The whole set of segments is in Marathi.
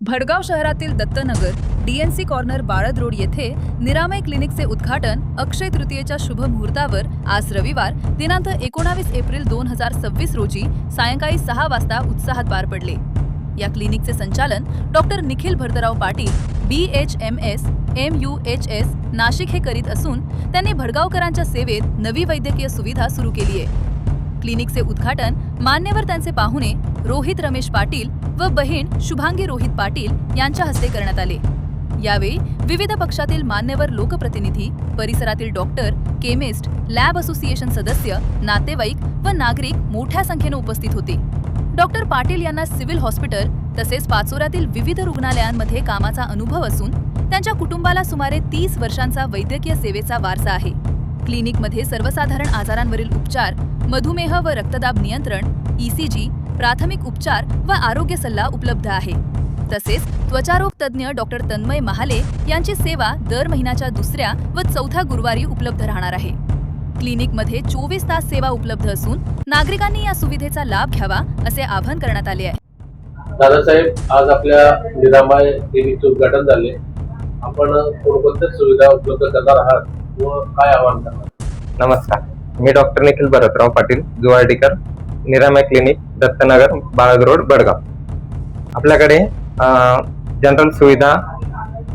भडगाव शहरातील दत्तनगर डीएनसी कॉर्नर बाळद रोड येथे निरामय क्लिनिकचे उद्घाटन अक्षय तृतीयेच्या शुभ मुहूर्तावर आज रविवार दिनांक 19 एप्रिल 2026 रोजी सायंकाळी 6 वाजता उत्साहात पार पडले। या क्लिनिकचे संचालन doctor Nikhil Bharatrao Patil BHMS MUHS Nashik हे करीत असून त्यांनी भडगावकरांच्या सेवेत नवी वैद्यकीय सुविधा सुरू केली आहे। क्लिनिकचे उद्घाटन मान्यवर त्यांचे पाहुणे रोहित रमेश पाटील व बहीण शुभांगी रोहित पाटील यांच्या हस्ते करण्यात आले। यावेळी विविध पक्षातील मान्यवर लोकप्रतिनिधी, परिसरातील डॉक्टर, केमिस्ट, लॅब असोसिएशन सदस्य, नातेवाईक व नागरिक मोठ्या संख्येने उपस्थित होते। डॉक्टर पाटील यांना सिव्हिल हॉस्पिटल तसेच पाचोऱ्यातील विविध रुग्णालयांमध्ये कामाचा अनुभव असून त्यांच्या कुटुंबाला सुमारे 30 वर्षांचा वैद्यकीय सेवेचा वारसा आहे। क्लिनिकमध्ये सर्वसाधारण आजारांवरील उपचार, मधुमेह व रक्तदाब नियंत्रण, ECG, प्राथमिक उपचार व आरोग्य सल्ला उपलब्ध आहे। तसेच त्वचारोग तज्ज्ञ डॉक्टर तन्मय महाले यांची सेवा दर महिन्याच्या दुसऱ्या व चौथ्या गुरुवारी उपलब्ध राहणार आहे। क्लिनिकमध्ये 24 तास सेवा उपलब्ध असून नागरिकांनी या सुविधेचा लाभ घ्यावा असे आवाहन करण्यात आले आहे। दादासाहेब, आज आपल्या निरामय क्लिनिकचे उद्घाटन झाले। आपण कोणकोणत्या सुविधा उपलब्ध करणार आहात व काय आवाहन करणार? नमस्कार, मी डॉक्टर निखिल भरतराव पाटील, जुवार्डीकर, निरामय क्लिनिक, दत्तनगर, बाळद रोड, भडगाव। आपल्याकडे जनरल सुविधा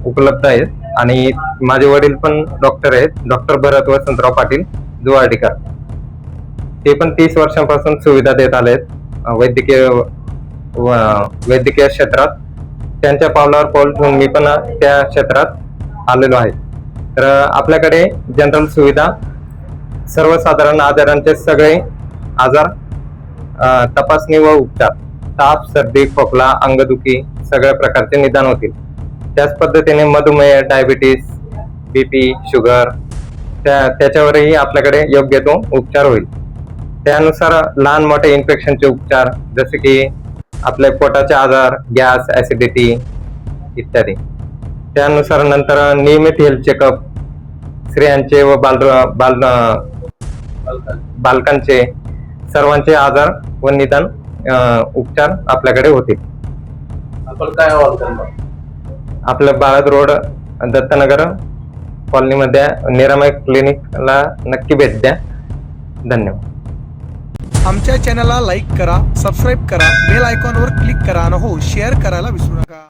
उपलब्ध आहेत आणि माझे वडील पण डॉक्टर आहेत, डॉक्टर भरत वसंतराव पाटील, जुवार्डीकर। ते पण 30 वर्षांपासून सुविधा देत आले आहेत वैद्यकीय क्षेत्रात। त्यांच्या पावलावर पाऊल ठेवून मी पण त्या क्षेत्रात आलेलो आहे। तर आपल्याकडे जनरल सुविधा, सर्वसाधारण आजारांचे सगळे आजार, तपासणी व उपचार, ताप, सर्दी, खोकला, अंगदुखी सगळ्या प्रकारचे निदान होतील। त्याच पद्धतीने मधुमेह, डायबिटीस, BP, शुगर त्याच्यावरही आपल्याकडे योग्य तो उपचार होईल। त्यानुसार लहान मोठे इन्फेक्शनचे उपचार, जसे की आपले पोटाचे आजार, गॅस, ऍसिडिटी इत्यादी। त्यानुसार नंतर नियमित हेल्थ चेकअप, स्त्रियांचे व बालकांचे सर्वांचे आजार व निदान उपचार आपल्याकडे होतील। आपण काय आवाहन करणार? आपलं बाळद रोड दत्तनगर कॉलनीमध्ये निरामय क्लिनिकला नक्की भेट द्या। धन्यवाद। आमच्या चॅनलला लाईक करा, सबस्क्राईब करा, बेल आयकॉनवर क्लिक करा आणि हो शेअर करायला विसरू नका।